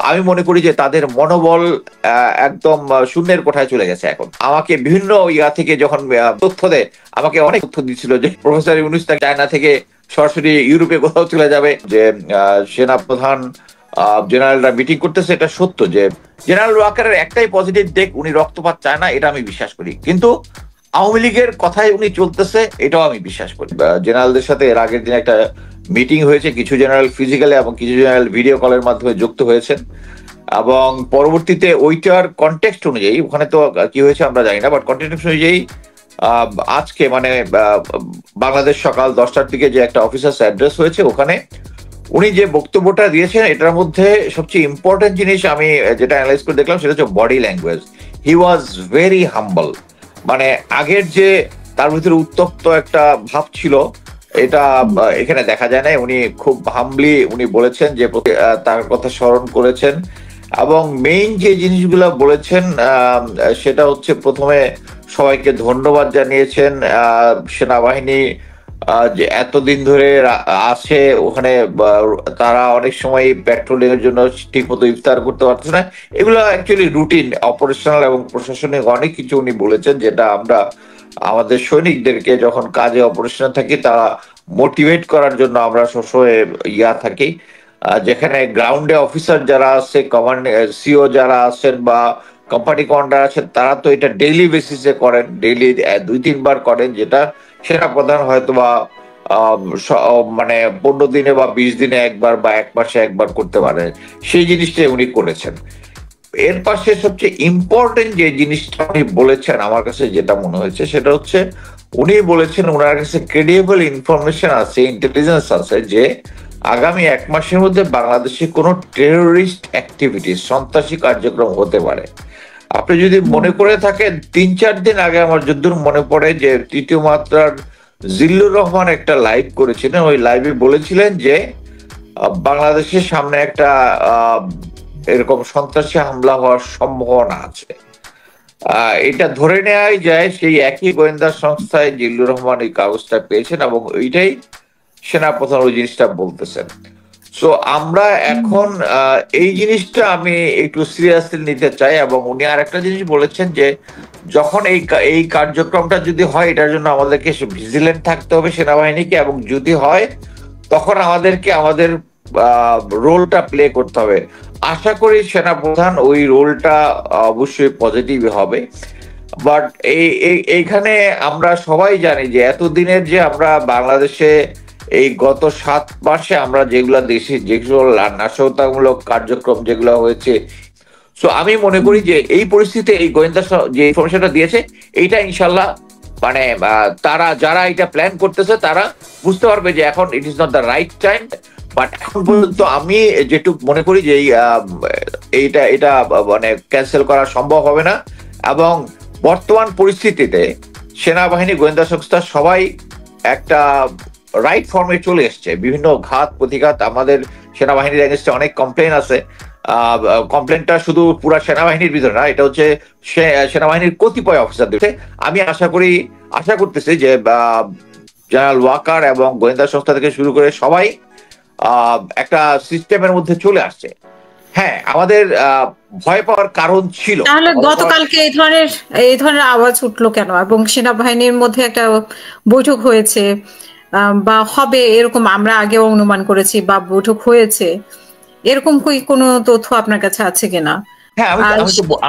আমি মনে করি যে তাদের মনোবল একদম শূন্যের কোঠায় চলে গেছে এখন। আমাকে বিভিন্ন ইয়া থেকে যখন তথ্য দেয়, আমাকে অনেক তথ্য দিচ্ছিল যে প্রফেসর ইউনূস চায়না থেকে সরাসরি ইউরোপে কোথাও চলে যাবে, যে সেনা প্রধান জেনারেলরা মিটিং করতেছে। এটা সত্য যে জেনারেল ওয়াকারের একটাই পজিটিভ দিক, উনি রক্তপাত চায় না, এটা আমি বিশ্বাস করি। কিন্তু আওয়ামী লীগের কথায় উনি চলতেছে, এটাও আমি বিশ্বাস করি। জেনারেলদের সাথে এর আগের দিন একটা মিটিং হয়েছে, কিছু জেনারেল ফিজিক্যালি এবং কিছু জেনারেল ভিডিও কলের মাধ্যমে যুক্ত হয়েছেন, এবং পরবর্তীতে ওইটার কনটেক্সট অনুযায়ী, ওখানে তো কি হয়েছে আমরা জানি না, বাট কনটেক্সট অনুযায়ী আজকে মানে বাংলাদেশ সকাল 10টার দিকে যে একটা অফিসার্স অ্যাড্রেস হয়েছে, ওখানে উনি যে বক্তব্যটা দিয়েছেন এটার মধ্যে সবচেয়ে ইম্পর্টেন্ট জিনিস আমি যেটা অ্যানালাইজ করে দেখলাম সেটা হচ্ছে body language. He was very হাম্বল। মানে আগের যে তার ভিতরে উত্তপ্ত একটা ভাব ছিল, এটা এখানে দেখা যায় না। উনি খুব হাম্বলি উনি বলেছেন যে তার কথা স্মরণ করেছেন, এবং মেইন যে জিনিসগুলো বলেছেন সেটা হচ্ছে প্রথমে সবাইকে ধন্যবাদ জানিয়েছেন। সেনাবাহিনী যে এতদিন ধরে আছে ওখানে, তারা অনেক সময় পেট্রোলিং এর জন্য ঠিক মতো ইফতার করতে পারছে না। এগুলো অ্যাকচুয়ালি রুটিন অপারেশনাল এবং প্রশাসনিক অনেক কিছু উনি বলেছেন, যেটা আমরা আমাদের সৈনিকদেরকে যখন কাজে অপারেশনে থাকি তারা মোটিভেট করার জন্য আমরা সবসময় থাকি। যেখানে গ্রাউন্ডে অফিসার যারা আছে, কমান্ড সিও যারা আছেন বা কোম্পানি কমান্ডার আছেন, তারা তো এটা ডেইলি বেসিসে করেন, ডেইলি 2-3 বার করেন, যেটা সেনা প্রধান হয়তো বা মানে 15 দিনে বা 20 দিনে একবার বা 1 মাসে একবার করতে পারেন। সেই জিনিসটাই উনি করেছেন। এর পাশে সবচেয়ে ইম্পর্টেন্ট যে জিনিসটা উনি বলেছেন আমার কাছে যেটা মনে হয়েছে সেটা হচ্ছে, উনি বলেছেন ওনার কাছে ক্রেডিবল ইনফরমেশন আছে, ইন্টেলিজেন্স আছে, যে আগামী 1 মাসের মধ্যে বাংলাদেশে কোনো টেরোরিস্ট অ্যাক্টিভিটি, সন্ত্রাসী কার্যক্রম হতে পারে। আপনি যদি মনে করে থাকেন, 3-4 দিন আগে আমার যদ্দূর মনে পড়ে যে তৃতীয় মাত্রার জিল্লুর রহমান একটা লাইভ করেছিলেন। ওই লাইভে বলেছিলেন যে বাংলাদেশের সামনে একটা এরকম সন্ত্রাসী হামলা হওয়ার সম্ভাবনা আছে। এটা ধরে নেওয়াই যায় সেই একই গোয়েন্দা সংস্থায় জিল্লুর রহমান এই কাগজটা পেয়েছেন, এবং ওইটাই সেনাপ্রধান ওই জিনিসটা বলতেছেন। সো আমরা এখন এই জিনিসটা আমি একটু সিরিয়াসলি নিতে চাই। এবং উনি আর একটা জিনিস বলেছেন যে যখন এই কার্যক্রমটা যদি হয়, এটার জন্য আমাদেরকে ভিজিলেন্ট থাকতে হবে সেনাবাহিনীকে, এবং যদি হয় তখন আমাদেরকে আমাদের রোলটা প্লে করতে হবে। আশা করি সেনাপ্রধান ওই রোলটা অবশ্যই পজিটিভ হবে। বাট এইখানে আমরা সবাই জানি যে এতদিনের যে আমরা বাংলাদেশে এই গত 7 মাসে আমরা যেগুলো যেগুলো নাশকতামূলক কার্যক্রম যেগুলো হয়েছে, সো আমি মনে করি যে এই পরিস্থিতিতে এই গোয়েন্দা যে ইনফরমেশনটা দিয়েছে, এইটা ইনশাল্লাহ মানে তারা যারা এটা প্ল্যান করতেছে তারা বুঝতে পারবে যে এখন it is not the right time. But এখন পর্যন্ত আমি যেটুকু মনে করি যে এটা মানে ক্যান্সেল করা সম্ভব হবে না। এবং বর্তমান পরিস্থিতিতে সেনাবাহিনী, গোয়েন্দা সংস্থা সবাই একটা রাইট ফর্মে চলে এসছে। বিভিন্ন ঘাত প্রতিঘাত আমাদের সেনাবাহিনীর এগেইনস্টে অনেক কমপ্লেন আছে। কমপ্লেনটা শুধু পুরা সেনাবাহিনীর ভিতরে না, এটা হচ্ছে সেনাবাহিনীর কতিপয় অফিসারদের। আমি আশা করতেছি যে জেনারেল ওয়াকার এবং গোয়েন্দা সংস্থা থেকে শুরু করে সবাই একটা সিস্টেমের মধ্যে চলে আসছে। হ্যাঁ, আমাদের ভয় পাওয়ার কারণ ছিল। তাহলে গতকালকে এই ধরনের আওয়াজ উঠলো কেন? এবং সেনাবাহিনীর মধ্যে একটা বৈঠক হয়েছে বা হবে এরকম আমরা আগেও অনুমান করেছি, বা বৈঠক হয়েছে, এরকম কি কোনো তথ্য আপনার কাছে আছে কিনা? হ্যাঁ,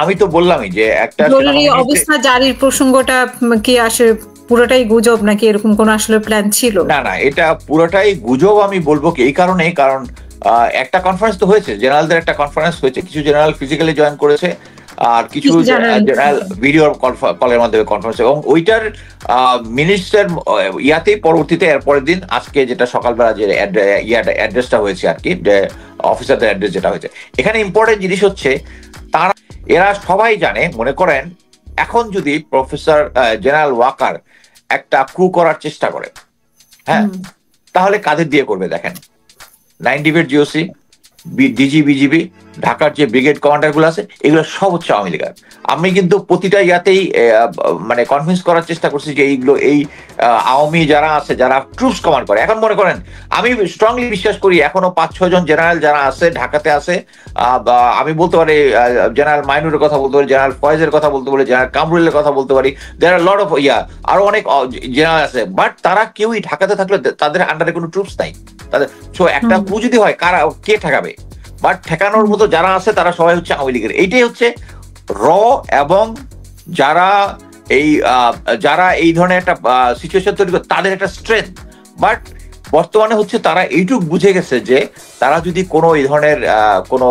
আমি তো বললামই যে একটা জরুরি অবস্থা জারির প্রসঙ্গটা কি আসলে পুরোটাই গুজব, নাকি এরকম কোন আসলে প্ল্যান ছিল? না, এটা পুরোটাই গুজব আমি বলবো কি, এই কারণ একটা কনফারেন্স তো হয়েছে, জেনারেলদের একটা কনফারেন্স হয়েছে, কিছু জেনারেল ফিজিক্যালি জয়েন করেছে, আর কিছু জেনারেল ভিডিও কলের মাধ্যমে কনফারেন্স, এবং ওইটার মিনিস্টার ইয়াতেই পরবর্তীতে এর পরের দিন আজকে যেটা সকালবেলা যে অ্যাড্রেসটা হয়েছে আর কি, অফিসারদের অ্যাড্রেস যেটা হয়েছে। এখানে ইম্পর্টেন্ট জিনিস হচ্ছে এরা সবাই জানে, মনে করেন এখন যদি প্রফেসর জেনারেল ওয়াকার একটা ক্রু করার চেষ্টা করে, হ্যাঁ, তাহলে কাদের দিয়ে করবে? দেখেন, 9 ডিভির জিওসি, ডিজি, বিজিবি, ঢাকার যে ব্রিগেড কমান্ডার গুলো আছে, এগুলো সব হচ্ছে আওয়ামী লীগের। আমি কিন্তু প্রতিটা ইয়াতেই মানে কনভিন্স করার চেষ্টা করছি যে এইগুলো এই আওয়ামী যারা আছে, যারা ট্রুপস কমান্ড করে, এখন মনে করেন আমি স্ট্রংলি বিশ্বাস করি এখনো 5-6 জন জেনারেল যারা আছে ঢাকাতে আছে, আমি বলতে পারি জেনারেল মাইনুরের কথা বলতে পারি, জেনারেল ফয়েজের কথা বলতে পারি, জেনারেল কামরুলের কথা বলতে পারি, দেয়ার আর লট অফ আরো অনেক জেনারেল আছে, বাট তারা কেউই ঢাকাতে থাকলে তাদের আন্ডারে কোনো ট্রুপস নাই তাদের। সো একটা কু যদি হয়, কারা কে ঠেকাবে? বাট ঠেকানোর মতো যারা আছে তারা সবাই হচ্ছে আওয়ামী লীগের। এইটাই হচ্ছে র, এবং যারা এই ধরনের একটা সিচুয়েশন তৈরি করে তাদের একটা স্ট্রেংথ। বাট বর্তমানে হচ্ছে তারা এইটুক বুঝে গেছে যে তারা যদি কোনো এই ধরনের কোনো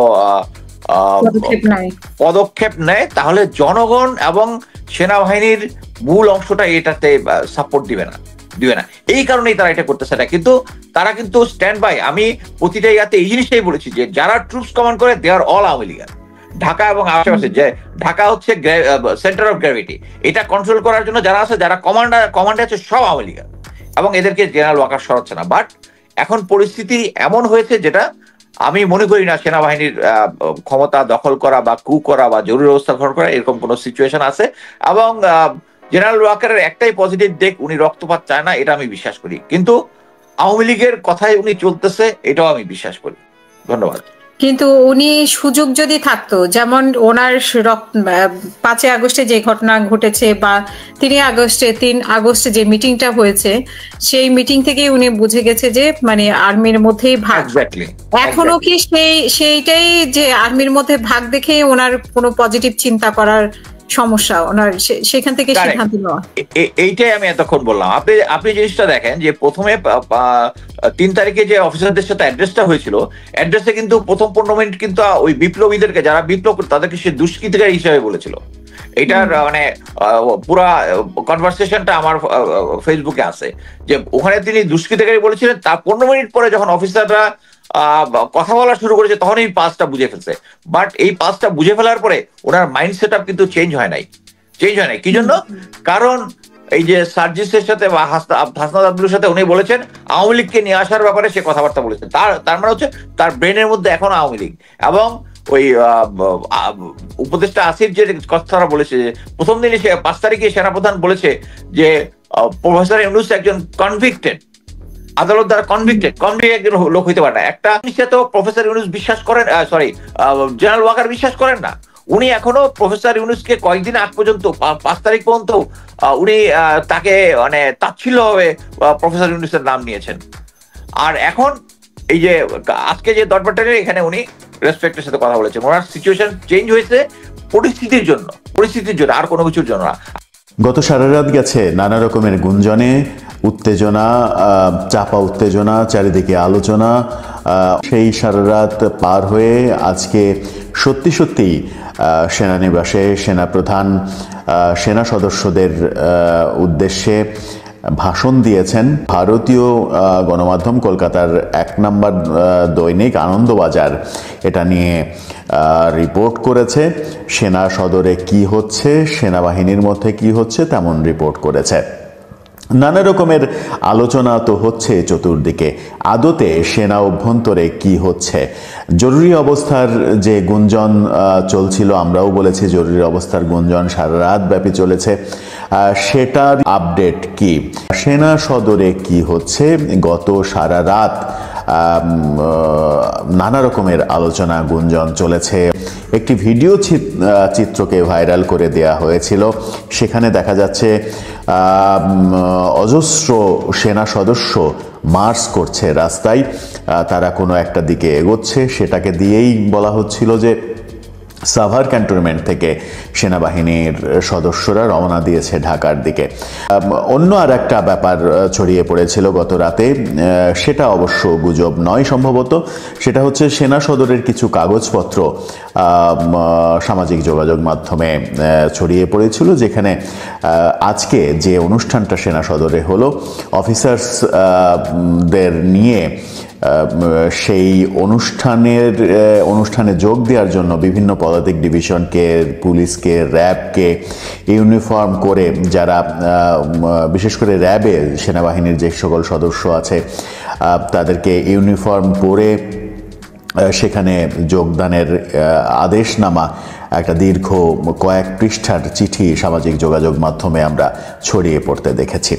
পদক্ষেপ নেয় তাহলে জনগণ এবং সেনাবাহিনীর মূল অংশটা এটাতে সাপোর্ট দিবে না। এই কারণেই তারা এটা করতেছে না, কিন্তু তারা কিন্তু স্ট্যান্ড বাই। আমি প্রতিটা ইয়াতে এই জিনিসটাই বলেছি যে যারা ট্রুপস কমান্ড করে দে আর অল আওয়ামী লীগার। ঢাকা এবং আশেপাশে, যে ঢাকা হচ্ছে সেন্টার অফ গ্র্যাভিটি, এটা কন্ট্রোল করার জন্য যারা আছে, যারা কমান্ডে আছে, সব আওয়ামী লীগার, এবং এদেরকে জেনারেল ওয়াকার সরাচ্ছে না। বাট এখন পরিস্থিতি এমন হয়েছে যেটা আমি মনে করি না সেনাবাহিনীর ক্ষমতা দখল করা বা কু করা বা জরুরি অবস্থা গ্রহণ করা এরকম কোন সিচুয়েশন আছে। এবং জেনারেল ওয়াকারের একটাই পজিটিভ দিক, উনি রক্তপাত চায় না, এটা আমি বিশ্বাস করি। কিন্তু আওয়ামী লীগের কথায় উনি চলতেছে, এটাও আমি বিশ্বাস করি। ধন্যবাদ। কিন্তু উনি সুযোগ যদি থাকতো, যেমন ওনার 5 আগস্টে যে ঘটনা ঘটেছে বা 3 আগস্টে যে মিটিংটা হয়েছে, সেই মিটিং থেকে উনি বুঝে গেছে যে মানে আর্মির মধ্যেই ভাগ। এখনো কি সেইটাই যে আর্মির মধ্যে ভাগ দেখে ওনার কোনো পজিটিভ চিন্তা করার সমস্যা, ওনার সেখান থেকে সিদ্ধান্ত নেওয়া? এইটাই আমি এতক্ষণ বললাম। আপনি জিনিসটা দেখেন যে প্রথমে 3 তারিখে যে অফিসারদের সাথে অ্যাড্রেসটা হয়েছিল, অ্যাড্রেসে কিন্তু প্রথম 15 মিনিট কিন্তু ওই বিপ্লবীদেরকে, যারা বিপ্লব তাদেরকে সে দুষ্কৃতিকারী হিসেবে বলেছিল। এটার মানে পুরা কনভারসেশনটা আমার ফেসবুকে আছে, যে ওখানে তিনি দুষ্কৃতিকারী বলেছিলেন। তার 15 মিনিট পরে যখন অফিসাররা কথা বলা শুরু করেছে তখন এই পাঁচটা বুঝে ফেলছে। বাট এই পাঁচটা বুঝে ফেলার পরে ওনার মাইন্ড সেট আপ কিন্তু চেঞ্জ হয় নাই। কি জন্য? কারণ এই যে সার্জিসের সাথে বা হাসনাত আব্দুলের সাথে উনি বলেছেন আওয়ামী লীগকে নিয়ে আসার ব্যাপারে সে কথাবার্তা বলেছেন। তার মানে হচ্ছে তার ব্রেনের মধ্যে এখন আওয়ামী লীগ। এবং ওই উপদেষ্টা আসিফ যে কথাটা বলেছে, প্রথম দিনে 5 তারিখে সেনাপ্রধান বলেছে যে প্রফেসর ইউনূস একজন কনভিক্টেড, আদালত দ্বারা কনভিক্টেড একজন লোক হইতে পারে না। একটা জিনিসে তো প্রফেসর ইউনূস বিশ্বাস করেন, জেনারেল ওয়াকার বিশ্বাস করেন না। উনি এখনো প্রফেসর ইউনূসকে কয়েকদিন আগ পর্যন্ত, 5 তারিখ পর্যন্ত উনি তাকে মানে তাচ্ছিল্য ভাবে প্রফেসর ইউনূসের নাম নিয়েছেন। আর এখন এই যে আজকে যে দরবারটা, এখানে উনি রেসপেক্টের সাথে কথা বলেছেন। ওনার সিচুয়েশন চেঞ্জ হয়েছে পরিস্থিতির জন্য, আর কোনো কিছুর জন্য না। গত সারা রাত গেছে নানা রকমের গুঞ্জনে, উত্তেজনা, চাপা উত্তেজনা, চারিদিকে আলোচনা। সেই সারা রাত পার হয়ে আজকে সত্যি সেনানিবাসে সেনাপ্রধান সেনা সদস্যদের উদ্দেশ্যে ভাষণ দিয়েছেন। ভারতীয় গণমাধ্যম কলকাতার 1 নম্বর দৈনিক আনন্দবাজার এটা নিয়ে রিপোর্ট করেছে। সেনা সদরে কি হচ্ছে, সেনাবাহিনীর মধ্যে কি হচ্ছে, তেমন রিপোর্ট করেছে। নানা রকমের আলোচনা তো হচ্ছে চতুর্দিকে। আদতে সেনা অভ্যন্তরে কি হচ্ছে? জরুরি অবস্থার যে গুঞ্জন চলছিল, আমরাও বলেছি জরুরি অবস্থার গুঞ্জন সারা রাত ব্যাপী চলেছে, সেটার আপডেট কি? সেনা সদরে কি হচ্ছে? গত সারা রাত নানা রকমের আলোচনা গুঞ্জন চলেছে। একটি ভিডিও চিত্রকে ভাইরাল করে দেয়া হয়েছিল। সেখানে দেখা যাচ্ছে অজস্র সেনা সদস্য মার্চ করছে রাস্তায়, তারা কোনো একটা দিকে এগোচ্ছে। সেটাকে দিয়েই বলা হচ্ছিল যে সাভার ক্যান্টনমেন্ট থেকে সেনাবাহিনীর সদস্যরা রওনা দিয়েছে ঢাকার দিকে। অন্য আর একটা ব্যাপার ছড়িয়ে পড়েছিল গত রাতে, সেটা অবশ্য গুজব নয় সম্ভবত। সেটা হচ্ছে সেনা সদরের কিছু কাগজপত্র সামাজিক যোগাযোগ মাধ্যমে ছড়িয়ে পড়েছিল, যেখানে আজকে যে অনুষ্ঠানটা সেনা সদরে হলো, অফিসার্সদের নিয়ে সেই অনুষ্ঠানে যোগ দেওয়ার জন্য বিভিন্ন পদাতিক ডিভিশনকে, পুলিশকে, র্যাবকে ইউনিফর্ম করে, যারা বিশেষ করে র্যাবে সেনাবাহিনীর যে সকল সদস্য আছে তাদেরকে ইউনিফর্ম পরে সেখানে যোগদানের আদেশনামা, একটা দীর্ঘ কয়েক পৃষ্ঠার চিঠি সামাজিক যোগাযোগ মাধ্যমে আমরা ছড়িয়ে পড়তে দেখেছি।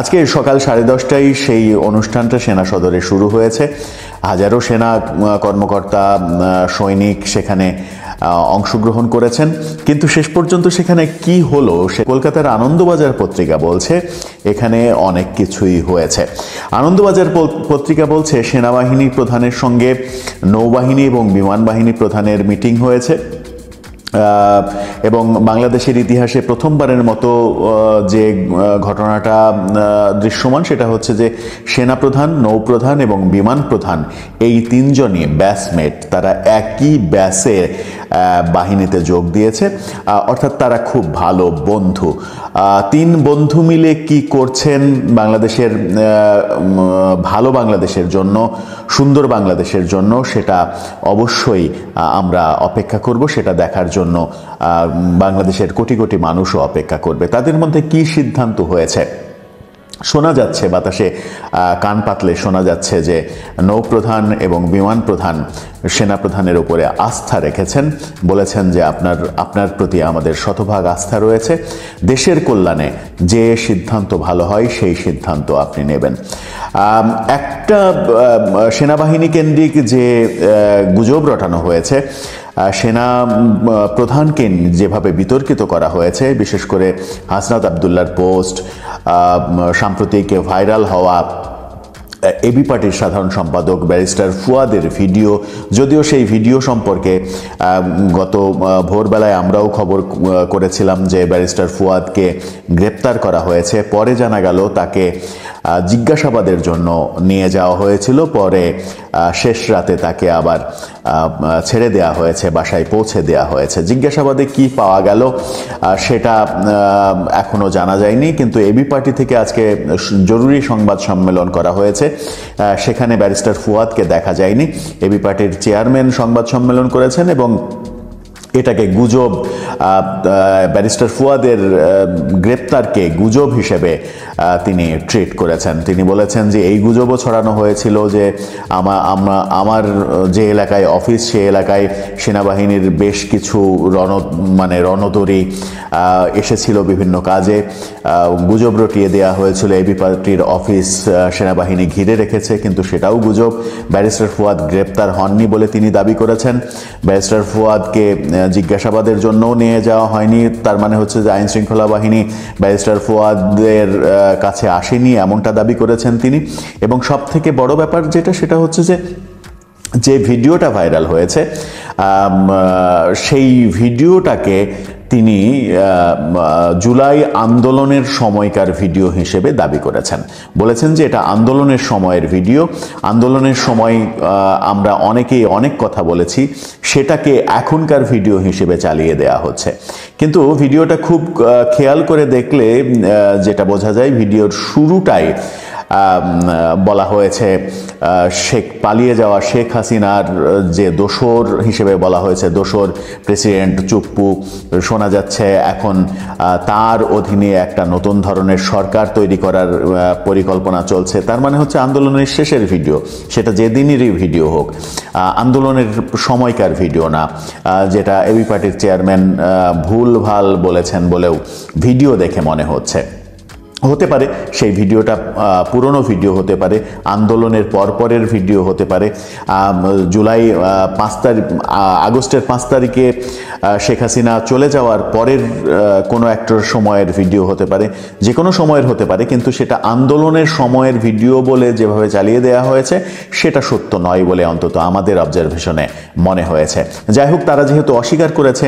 আজকে সকাল 10:30টায় সেই অনুষ্ঠানটা সেনা সদরে শুরু হয়েছে। হাজারো সেনা কর্মকর্তা, সৈনিক সেখানে অংশগ্রহণ করেছেন, কিন্তু শেষ পর্যন্ত সেখানে কি হলো, সে কলকাতার আনন্দবাজার পত্রিকা বলছে এখানে অনেক কিছুই হয়েছে। আনন্দবাজার পত্রিকা বলছে সেনাবাহিনী প্রধানের সঙ্গে নৌবাহিনী এবং বিমান বাহিনী প্রধানের মিটিং হয়েছে এবং বাংলাদেশের ইতিহাসে প্রথমবারের মতো যে ঘটনাটা দৃশ্যমান সেটা হচ্ছে যে সেনাপ্রধান, নৌপ্রধান এবং বিমান প্রধান এই তিনজনই ব্যাচমেট, তারা একই ব্যাচে বাহিনীতে যোগ দিয়েছে, অর্থাৎ তারা খুব ভালো বন্ধু। তিন বন্ধু মিলে কি করছেন বাংলাদেশের ভালো বাংলাদেশের জন্য, সুন্দর বাংলাদেশের জন্য, সেটা অবশ্যই আমরা অপেক্ষা করব। সেটা দেখার জন্য বাংলাদেশের কোটি কোটি মানুষও অপেক্ষা করবে। তাদের মধ্যে কি সিদ্ধান্ত হয়েছে শোনা যাচ্ছে, বাতাসে কান পাতলে শোনা যাচ্ছে যে নৌপ্রধান এবং বিমান প্রধান সেনাপ্রধানের উপরে আস্থা রেখেছেন, বলেছেন যে আপনার প্রতি আমাদের শতভাগ আস্থা রয়েছে, দেশের কল্যাণে যে সিদ্ধান্ত ভালো হয় সেই সিদ্ধান্ত আপনি নেবেন। একটা সেনাবাহিনী কেন্দ্রিক যে গুজব রটানো হয়েছে, সেনা প্রধানকে যেভাবে বিতর্কিত করা হয়েছে, বিশেষ করে হাসনাত আবদুল্লাহর পোস্ট, সাম্প্রতিক ভাইরাল হওয়া এবি পার্টির সাধারণ সম্পাদক ব্যারিস্টার ফুয়াদের ভিডিও, যদিও সেই ভিডিও সম্পর্কে গত ভোরবেলায় আমরাও খবর করেছিলাম যে ব্যারিস্টার ফুয়াদকে গ্রেপ্তার করা হয়েছে, পরে জানা গেল তাকে জিজ্ঞাসাবাদের জন্য নিয়ে যাওয়া হয়েছিল, পরে শেষ রাতে তাকে আবার ছেড়ে দেওয়া হয়েছে, বাসায় পৌঁছে দেওয়া হয়েছে। জিজ্ঞাসাবাদে কি পাওয়া গেল সেটা এখনো জানা যায়নি, কিন্তু এবি পার্টি থেকে আজকে জরুরি সংবাদ সম্মেলন করা হয়েছে, সেখানে ব্যারিস্টার ফুয়াদকে দেখা যায়নি। এবি পার্টির চেয়ারম্যান সংবাদ সম্মেলন করেছেন এবং এটাকে গুজব, ব্যারিস্টার ফুয়াদের গ্রেপ্তারকে গুজব হিসেবে তিনি ট্রিট করেছেন। তিনি বলেছেন যে এই গুজবও ছড়ানো হয়েছিল যে আমার যে এলাকায় অফিস, সে এলাকায় সেনাবাহিনীর বেশ কিছু রণতরী এসেছিল বিভিন্ন কাজে, গুজব রটিয়ে দেওয়া হয়েছিল এবি পার্টির অফিস সেনাবাহিনী ঘিরে রেখেছে, কিন্তু সেটাও গুজব। ব্যারিস্টার ফুয়াদ গ্রেপ্তার হননি বলে তিনি দাবি করেছেন। ব্যারিস্টার ফুয়াদকে জিজ্ঞাসাবাদের জন্যও নিয়ে যাওয়া হয়নি, তার মানে হচ্ছে যে আইন শৃঙ্খলা বাহিনী ব্যারিস্টার ফুয়াদের কাছে আসেনি, এমনটা দাবি করেছেন তিনি। এবং সব থেকে বড় ব্যাপার যেটা, সেটা হচ্ছে যে ভিডিওটা ভাইরাল হয়েছে, সেই ভিডিওটাকে তিনি জুলাই আন্দোলনের সময়কার ভিডিও হিসেবে দাবি করেছেন। বলেছেন যে এটা আন্দোলনের সময়ের ভিডিও, আন্দোলনের সময় আমরা অনেকেই অনেক কথা বলেছি, সেটাকে এখনকার ভিডিও হিসেবে চালিয়ে দেয়া হচ্ছে। কিন্তু ভিডিওটা খুব খেয়াল করে দেখলে যেটা বোঝা যায়, ভিডিওর শুরুটাই বলা হয়েছে পালিয়ে যাওয়া শেখ হাসিনার যে দোসর হিসেবে বলা হয়েছে, দোসর প্রেসিডেন্ট চুপ্পু, শোনা যাচ্ছে এখন তার অধীনে একটা নতুন ধরনের সরকার তৈরি করার পরিকল্পনা চলছে। তার মানে হচ্ছে আন্দোলনের শেষের ভিডিও, সেটা যেদিনেরই ভিডিও হোক, আন্দোলনের সময়কার ভিডিও না, যেটা এবি পার্টির চেয়ারম্যান ভুলভাল বলেছেন বলেও ভিডিও দেখে মনে হচ্ছে। হতে পারে সেই ভিডিওটা পুরনো ভিডিও হতে পারে, আন্দোলনের পরপরের ভিডিও হতে পারে, আগস্টের 5 তারিখে শেখ হাসিনা চলে যাওয়ার পরের কোনো একটা সময়ের ভিডিও হতে পারে, যে কোনো সময়ের হতে পারে, কিন্তু সেটা আন্দোলনের সময়ের ভিডিও বলে যেভাবে চালিয়ে দেওয়া হয়েছে সেটা সত্য নয় বলে অন্তত আমাদের অবজারভেশনে মনে হয়েছে। যাই হোক, তারা যেহেতু অস্বীকার করেছে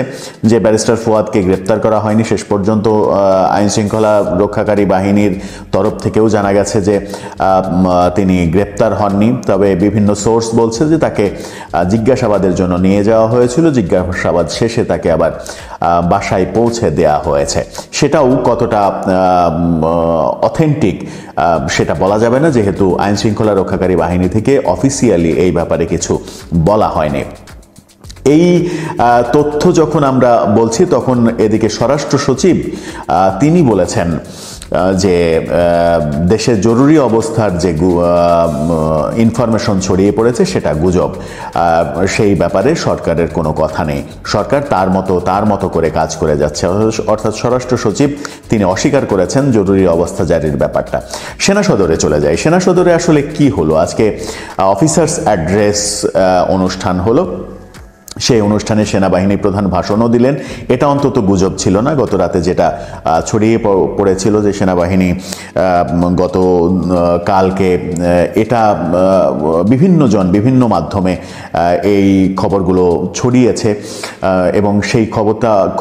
যে ব্যারিস্টার ফুয়াদকে গ্রেপ্তার করা হয়নি, শেষ পর্যন্ত আইন শৃঙ্খলা রক্ষাকারী বাহিনীর তরফ থেকেও জানা গেছে যে তিনি গ্রেপ্তার হননি, তবে বিভিন্ন সোর্স বলছে যে তাকে জিজ্ঞাসাবাদের জন্য নিয়ে যাওয়া হয়েছিল, জিজ্ঞাসাবাদ শেষে তাকে আবার বাসায় পৌঁছে দেওয়া হয়েছে। সেটাও কতটা অথেন্টিক সেটা বলা যাবে না, যেহেতু আইন শৃঙ্খলা রক্ষাকারী বাহিনী থেকে অফিসিয়ালি এই ব্যাপারে কিছু বলা হয়নি। এই তথ্য যখন আমরা বলছি, তখন এদিকে স্বরাষ্ট্র সচিব তিনি বলেছেন যে দেশে জরুরি অবস্থার যে ইনফরমেশন ছড়িয়ে পড়েছে সেটা গুজব, সেই ব্যাপারে সরকারের কোনো কথা নেই। সরকার তার মতো করে কাজ করে যাচ্ছে। অর্থাৎ স্বরাষ্ট্র সচিব তিনি অস্বীকার করেছেন জরুরি অবস্থা জারির ব্যাপারটা। সেনা সদরে চলে যায়। সেনা সদরে আসলে কি হলো? আজকে অফিসার্স অ্যাড্রেস অনুষ্ঠান হলো। সেই অনুষ্ঠানে সেনাবাহিনী প্রধান ভাষণও দিলেন। এটা অন্তত গুজব ছিল না। গত রাতে যেটা ছড়িয়ে পড়েছিল যে সেনাবাহিনী গত কালকে, এটা বিভিন্ন মাধ্যমে এই খবরগুলো ছড়িয়েছে এবং সেই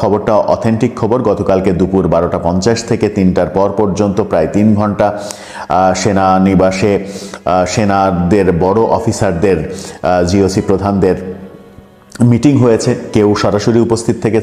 খবরটা অথেন্টিক খবর। গতকালকে দুপুর 12:50 থেকে 3টার পর পর্যন্ত প্রায় 3 ঘন্টা সেনানিবাসে সেনাদের বড় অফিসারদের, জিওসি প্রধানদের মিটিং হয়েছে। কেউ সরাসরি উপস্থিত থেকে